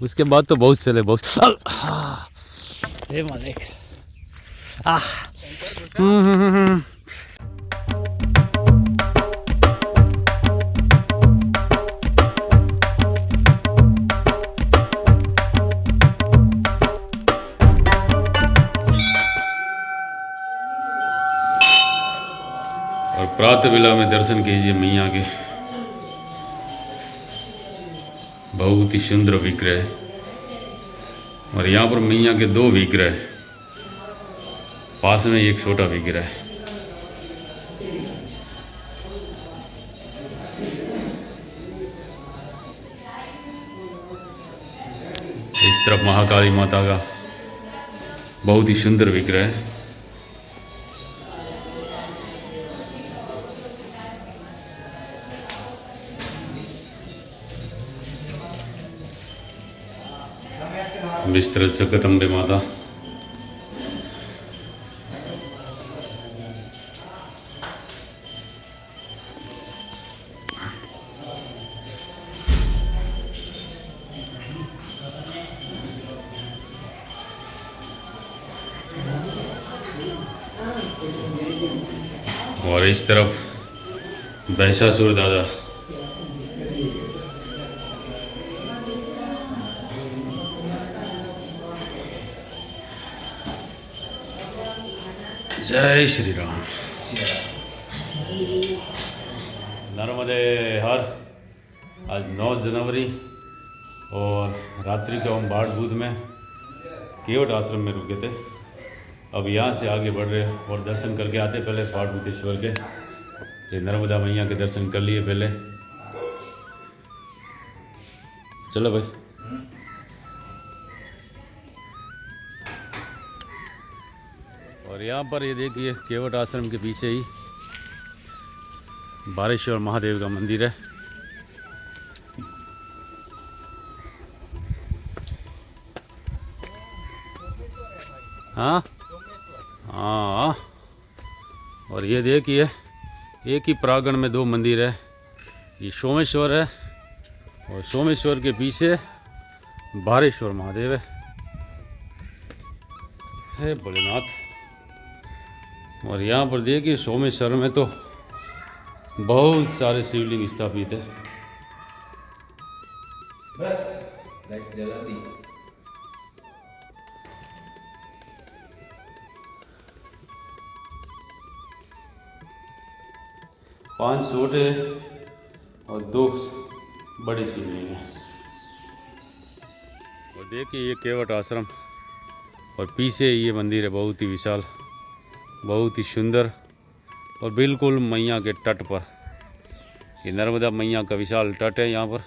उसके बाद तो बहुत चले बहुत। हे मालिक। और प्रातः वेला में दर्शन कीजिए मैया के, बहुत ही सुंदर विग्रह। और यहाँ पर मैया के दो विग्रह, पास में एक छोटा विग्रह। इस तरफ महाकाली माता का बहुत ही सुंदर विग्रह है। विस्तृत जगदम्बे माता। और इस तरफ भैंसासुर दादा। जय श्री राम। नर्मदे हर। आज 9 जनवरी और रात्रि को हम बाढ़ बूथ में केवट आश्रम में रुके थे। अब यहाँ से आगे बढ़ रहे और दर्शन करके आते पहले बाढ़ बूथेश्वर के। ये नर्मदा मैया के दर्शन कर लिए पहले। चलो भाई। और यहाँ पर ये देखिए केवट आश्रम के पीछे ही बारेश्वर महादेव का मंदिर है। हाँ हाँ। और ये देखिए एक ही प्रांगण में 2 मंदिर है। ये सोमेश्वर है और सोमेश्वर के पीछे बारेश्वर महादेव है। हे भोलेनाथ। और यहाँ पर देखिए सोमेश्वर में तो बहुत सारे शिवलिंग स्थापित है। पांच छोटे और 2 बड़ी शिवलिंग है। और देखिए ये केवट आश्रम और पीछे ये मंदिर है, बहुत ही विशाल, बहुत ही सुंदर और बिल्कुल मैया के तट पर। ये नर्मदा मैया का विशाल तट है यहाँ पर।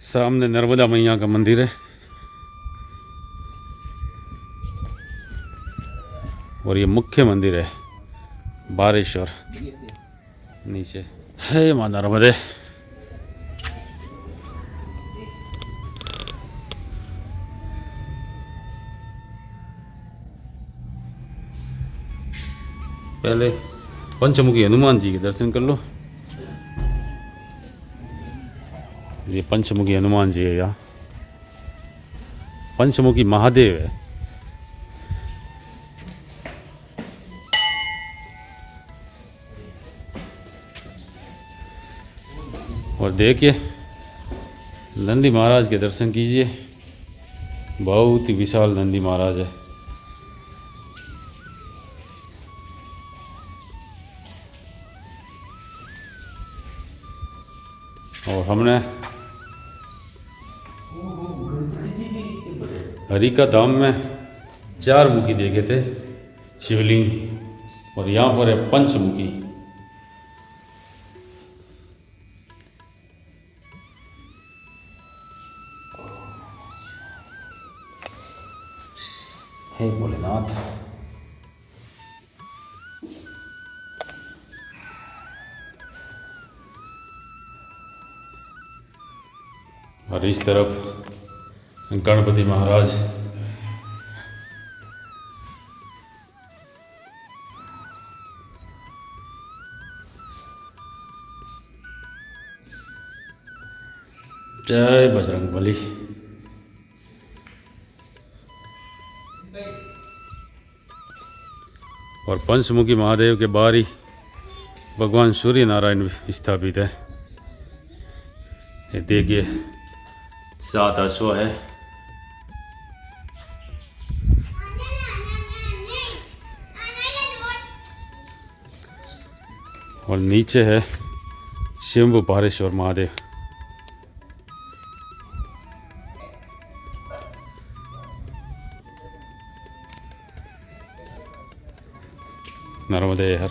सामने नर्मदा मैया का मंदिर है और ये मुख्य मंदिर है बारेश्वर। नीचे है मां नर्मदे। पहले पंचमुखी हनुमान जी के दर्शन कर लो। ये पंचमुखी हनुमान जी है, यहाँ पंचमुखी महादेव है। और देखिए नंदी महाराज के दर्शन कीजिए, बहुत ही विशाल नंदी महाराज है। और हमने हरि का धाम में 4 मुखी देखे थे शिवलिंग, और यहाँ पर है पंचमुखी। हे भोलेनाथ। और इस तरफ गणपति महाराज। जय बजरंग बली। और पंचमुखी महादेव के बाहर ही भगवान सूर्य नारायण स्थापित है। ये देखिए 7 अश्व है। और नीचे है शंभु पारेश्वर महादेव। नर्मदे हर।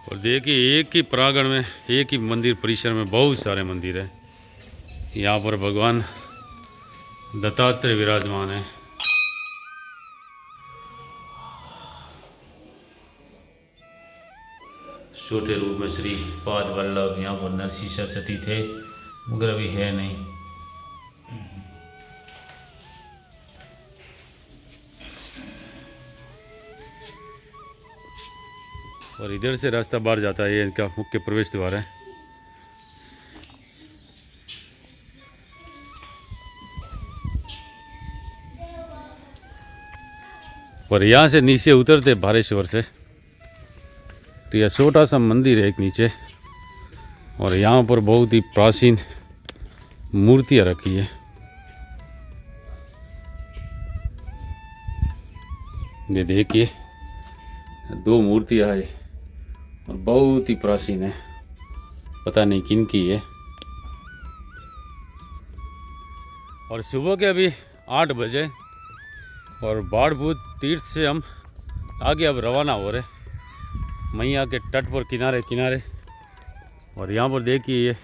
और देखिए एक ही प्रांगण में, एक ही मंदिर परिसर में बहुत सारे मंदिर हैं। यहाँ पर भगवान दत्तात्रेय विराजमान है। छोटे रूप में श्री पाद वल्लभ, यहाँ पर नरसिंह सरस्वती थे मगर अभी है नहीं। और इधर से रास्ता बाहर जाता है, ये इनका मुख्य प्रवेश द्वार है। और यहाँ से नीचे उतरते भारेश्वर से तो यह छोटा सा मंदिर है एक नीचे। और यहाँ पर बहुत ही प्राचीन मूर्तियाँ रखी है। ये देखिए 2 मूर्तियाँ है और बहुत ही प्राचीन है, पता नहीं किन की है। और सुबह के अभी 8 बजे और बाढ़ भूत तीर्थ से हम आगे अब रवाना हो रहे मैया के तट पर किनारे किनारे। और यहाँ पर देखिए ये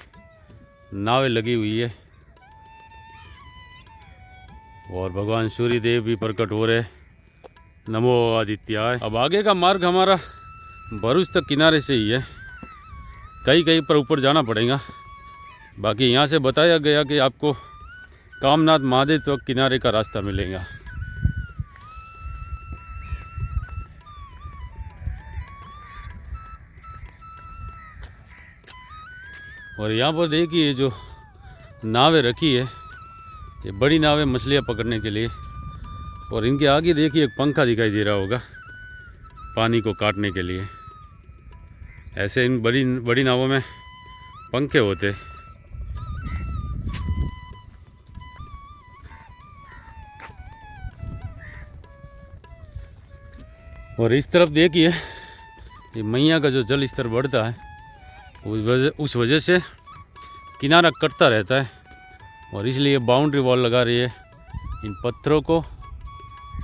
नावें लगी हुई है और भगवान सूर्य देव भी प्रकट हो रहे। नमो आदित्याय। अब आगे का मार्ग हमारा भरूच तक किनारे से ही है, कहीं कहीं पर ऊपर जाना पड़ेगा। बाकी यहाँ से बताया गया कि आपको कामनाथ महादेव तक किनारे का रास्ता मिलेगा। और यहाँ पर देखिए जो नावें रखी है, ये बड़ी नावें मछलियाँ पकड़ने के लिए। और इनके आगे देखिए एक पंखा दिखाई दे रहा होगा पानी को काटने के लिए। ऐसे इन बड़ी नावों में पंखे होते। और इस तरफ देखिए ये मैया का जो जल स्तर बढ़ता है उस वजह से किनारा कटता रहता है। और इसलिए बाउंड्री वॉल लगा रही है इन पत्थरों को।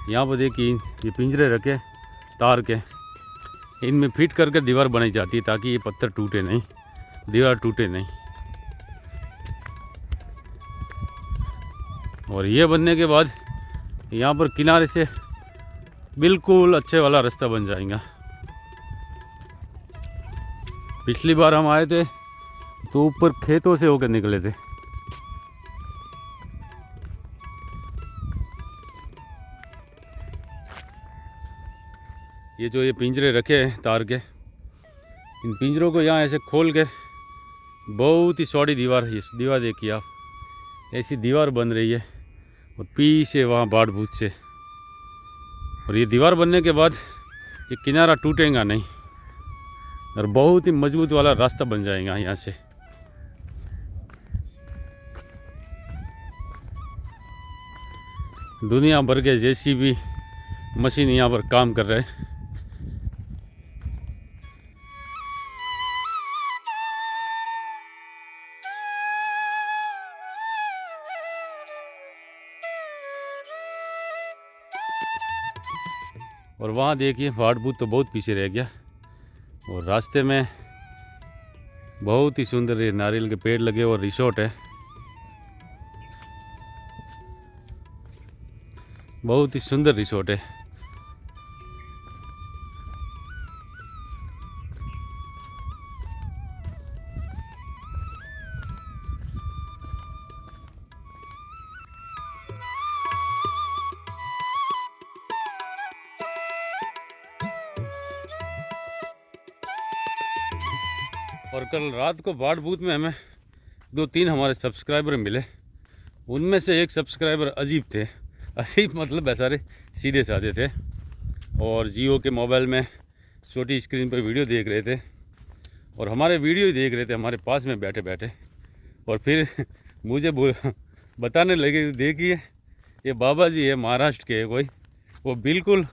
यहाँ पर देखिए ये पिंजरे रखे तार के, इनमें फिट करके दीवार बनाई जाती है ताकि ये पत्थर टूटे नहीं, दीवार टूटे नहीं। और ये बनने के बाद यहाँ पर किनारे से बिल्कुल अच्छे वाला रास्ता बन जाएगा। पिछली बार हम आए थे तो ऊपर खेतों से होकर निकले थे। ये जो ये पिंजरे रखे हैं तार के, इन पिंजरों को यहाँ ऐसे खोल कर बहुत ही चौड़ी दीवार, ये दीवार देखिए आप, ऐसी दीवार बन रही है। और पीछे वहाँ बाढ़ भूत से। और ये दीवार बनने के बाद ये किनारा टूटेगा नहीं और बहुत ही मजबूत वाला रास्ता बन जाएगा यहाँ से। दुनिया भर के जेसीबी मशीन यहाँ पर काम कर रहे हैं। और वहाँ देखिए बाढ़ भूत तो बहुत पीछे रह गया। और रास्ते में बहुत ही सुंदर ये नारियल के पेड़ लगे और रिसोर्ट है, बहुत ही सुंदर रिसोर्ट है। और कल रात को बाढ़ बूथ में हमें 2-3 हमारे सब्सक्राइबर मिले। उनमें से एक सब्सक्राइबर अजीब थे। अजीब मतलब बेचारे सीधे साधे थे और जियो के मोबाइल में छोटी स्क्रीन पर वीडियो देख रहे थे और हमारे वीडियो ही देख रहे थे हमारे पास में बैठे बैठे। और फिर मुझे बताने लगे, देखिए ये बाबा जी है, महाराष्ट्र के है कोई, वो बिल्कुल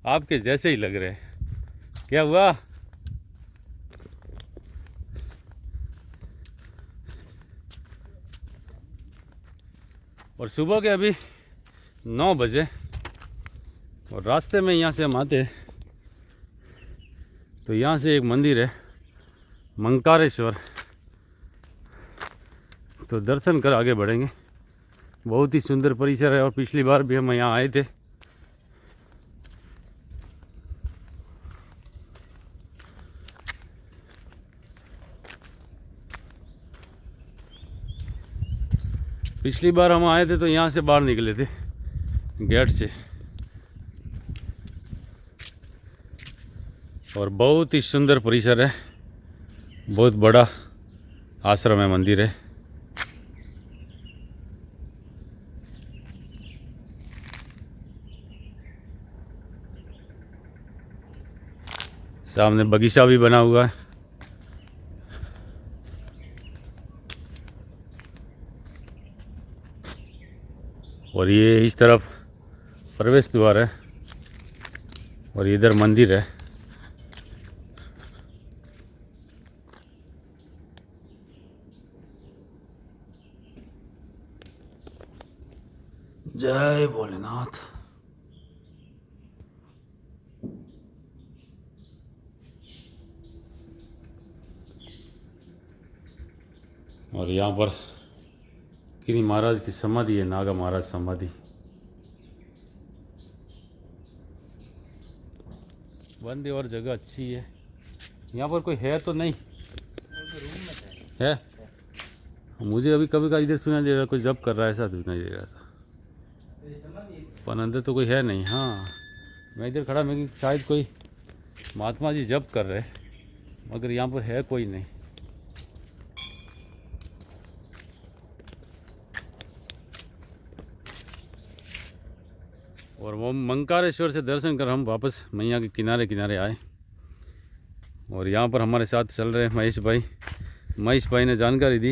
आपके जैसे ही लग रहे हैं। क्या हुआ? और सुबह के अभी 9 बजे और रास्ते में यहाँ से हम आते तो यहाँ से एक मंदिर है मंकारेश्वर, तो दर्शन कर आगे बढ़ेंगे। बहुत ही सुंदर परिसर है और पिछली बार भी हम यहाँ आए थे। पिछली बार हम आए थे तो यहाँ से बाहर निकले थे गेट से। और बहुत ही सुंदर परिसर है, बहुत बड़ा आश्रम है, मंदिर है। सामने बगीचा भी बना हुआ है। और ये इस तरफ प्रवेश द्वार है और इधर मंदिर है। जय भोलेनाथ। और यहाँ पर किन्हीं महाराज की समाधि है, नागा महाराज समाधि। बंद और जगह अच्छी है। यहाँ पर कोई है तो नहीं है? मुझे अभी कभी का इधर सुनाई दे रहा, कोई जब कर रहा है ऐसा सुनाई दे रहा था, पर अंदर तो कोई है नहीं। हाँ, मैं इधर खड़ा, मैं शायद कोई महात्मा जी जब कर रहे, मगर यहाँ पर है कोई नहीं। और वो मंकारेश्वर से दर्शन कर हम वापस मैया के किनारे किनारे आए। और यहाँ पर हमारे साथ चल रहे महेश भाई ने जानकारी दी,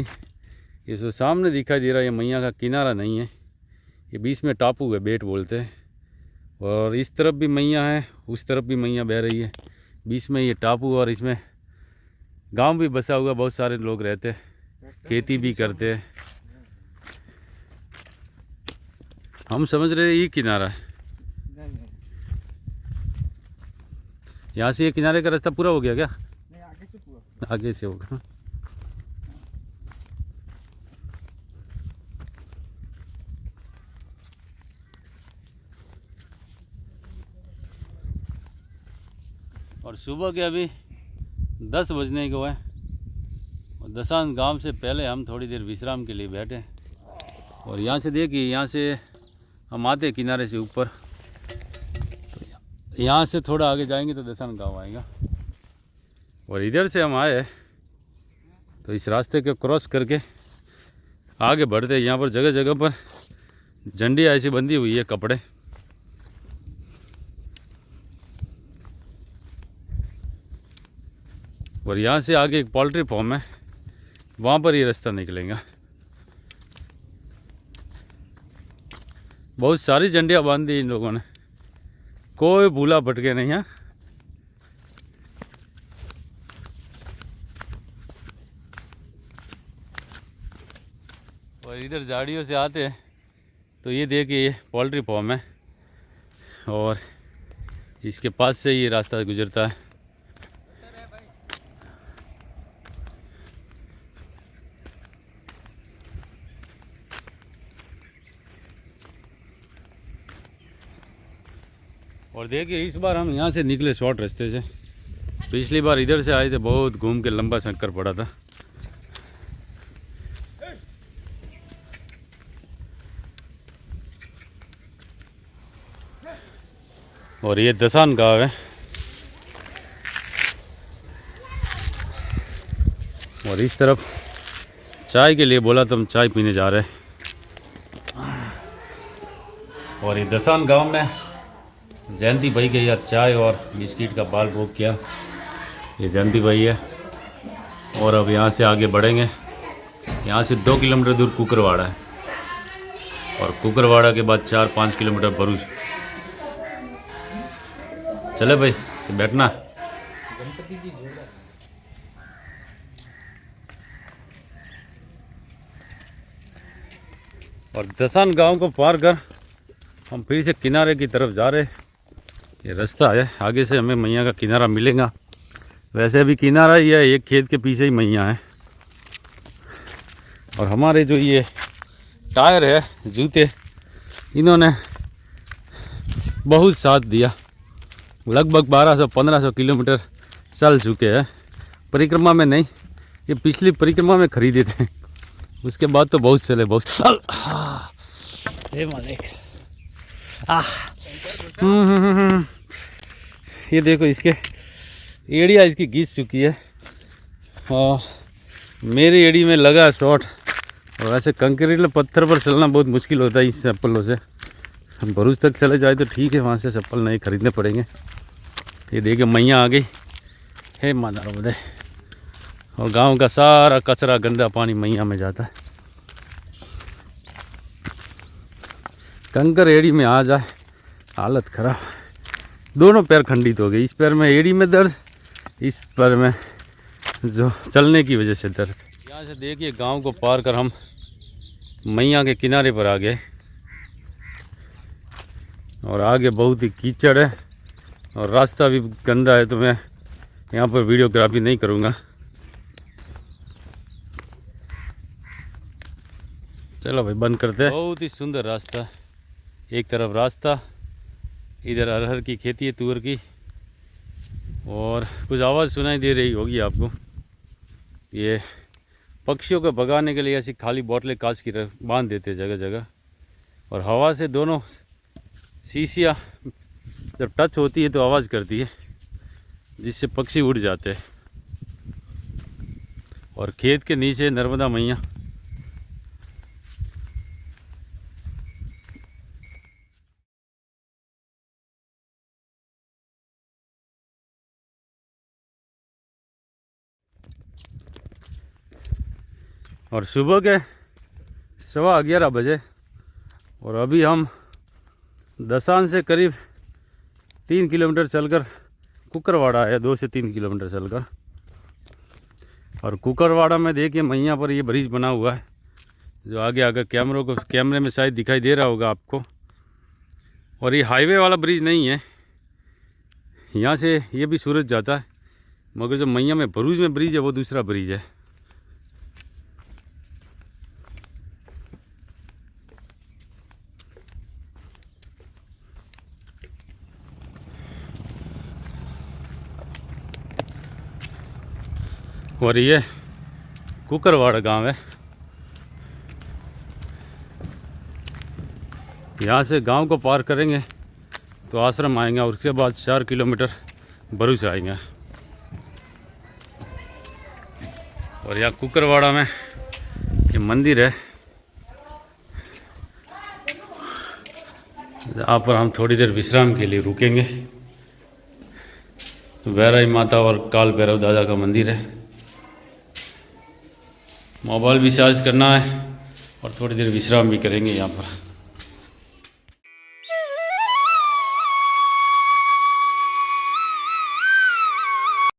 ये जो सामने दिखाई दे रहा है ये मैया का किनारा नहीं है, ये बीच में टापू है, बेट बोलते हैं। और इस तरफ भी मैया है, उस तरफ भी मैया बह रही है, बीच में ये टापू। और इसमें गांव भी बसा हुआ, बहुत सारे लोग रहते हैं, खेती भी करते हैं। हम समझ रहे ये किनारा है, यहाँ से ये किनारे का रास्ता पूरा हो गया क्या? नहीं, आगे से पूरा, आगे से होगा। और सुबह के अभी 10 बजने को है और दसान गांव से पहले हम थोड़ी देर विश्राम के लिए बैठे। और यहाँ से देखिए, यहाँ से हम आते किनारे से ऊपर, तो यहाँ से थोड़ा आगे जाएंगे तो दसान गांव आएगा। और इधर से हम आए तो इस रास्ते को क्रॉस करके आगे बढ़ते। यहाँ पर जगह जगह पर झंडी ऐसी बंधी हुई है, कपड़े। और यहाँ से आगे एक पोल्ट्री फार्म है, वहाँ पर ये रास्ता निकलेगा। बहुत सारी झंडियाँ बांध दी इन लोगों ने, कोई भूला भटके नहीं है। और इधर झाड़ियों से आते हैं तो ये देखिए, ये पोल्ट्री फार्म है और इसके पास से ये रास्ता गुजरता है। और देखिए, इस बार हम यहाँ से निकले शॉर्ट रास्ते से। पिछली बार इधर से आए थे, बहुत घूम के लंबा चक्कर पड़ा था। और ये दसान गाँव है। और इस तरफ चाय के लिए बोला तो हम चाय पीने जा रहे हैं। और ये दसान गांव में जयंती भाई के यहाँ चाय और बिस्किट का बाल भोग किया। ये जयंती भाई है। और अब यहाँ से आगे बढ़ेंगे। यहाँ से 2 किलोमीटर दूर कुकरवाड़ा है और कुकरवाड़ा के बाद 4-5 किलोमीटर भरूच। चले भाई तो बैठना। और दसान गांव को पार कर हम फिर से किनारे की तरफ जा रहे। ये रास्ता है, आगे से हमें मैया का किनारा मिलेगा। वैसे भी किनारा ही है, एक खेत के पीछे ही मैया है। और हमारे जो ये टायर है, जूते, इन्होंने बहुत साथ दिया। लगभग 1200-1500 किलोमीटर चल चुके हैं। परिक्रमा में नहीं, ये पिछली परिक्रमा में खरीदे थे, उसके बाद तो बहुत चले, बहुत साल। हे मालिक। ये देखो इसके एड़िया इसकी घिस चुकी है और मेरी एड़ी में लगा शॉट। और ऐसे कंक्रीट पत्थर पर चलना बहुत मुश्किल होता है इस चप्पलों से। हम भरूच तक चले जाए तो ठीक है, वहाँ से चप्पल नहीं खरीदने पड़ेंगे। ये देखिए मैया आ गई है माता नर्मदे। और गांव का सारा कचरा गंदा पानी मैया में जाता है। कंकर एड़ी में आ जाए हालत खराब। दोनों पैर खंडित हो गए, इस पैर में एड़ी में दर्द, इस पैर में जो चलने की वजह से दर्द। यहाँ से देखिए गांव को पार कर हम मैया के किनारे पर आ गए। और आगे बहुत ही कीचड़ है और रास्ता भी गंदा है, तो मैं यहाँ पर वीडियोग्राफी नहीं करूँगा। चलो भाई बंद करते हैं। बहुत ही सुंदर रास्ता, एक तरफ रास्ता, इधर अरहर की खेती है, तुअर की। और कुछ आवाज़ सुनाई दे रही होगी आपको। ये पक्षियों को भगाने के लिए ऐसी खाली बोतलें कांच की बांध देते जगह जगह। और हवा से दोनों शीशियाँ जब टच होती है तो आवाज़ करती है, जिससे पक्षी उड़ जाते हैं। और खेत के नीचे नर्मदा मैया। और सुबह के 11:15 बजे और अभी हम दसान से करीब 3 किलोमीटर चलकर कुकरवाड़ा है, 2 से 3 किलोमीटर चलकर। और कुकरवाड़ा में देखिए मैया पर ये ब्रिज बना हुआ है, जो आगे कैमरे में शायद दिखाई दे रहा होगा आपको। और ये हाईवे वाला ब्रिज नहीं है, यहाँ से ये भी सूरत जाता है, मगर जो मैया में भरूच में ब्रिज है वो दूसरा ब्रिज है। और ये कुकरवाड़ा गांव है। यहाँ से गांव को पार करेंगे तो आश्रम आएंगे और उसके बाद 4 किलोमीटर भरूच आएंगे। और यहाँ कुकरवाड़ा में ये मंदिर है, जहाँ पर हम थोड़ी देर विश्राम के लिए रुकेंगे। वैराई माता और काल भैरव दादा का मंदिर है। मोबाइल भी चार्ज करना है और थोड़ी देर विश्राम भी करेंगे यहाँ पर।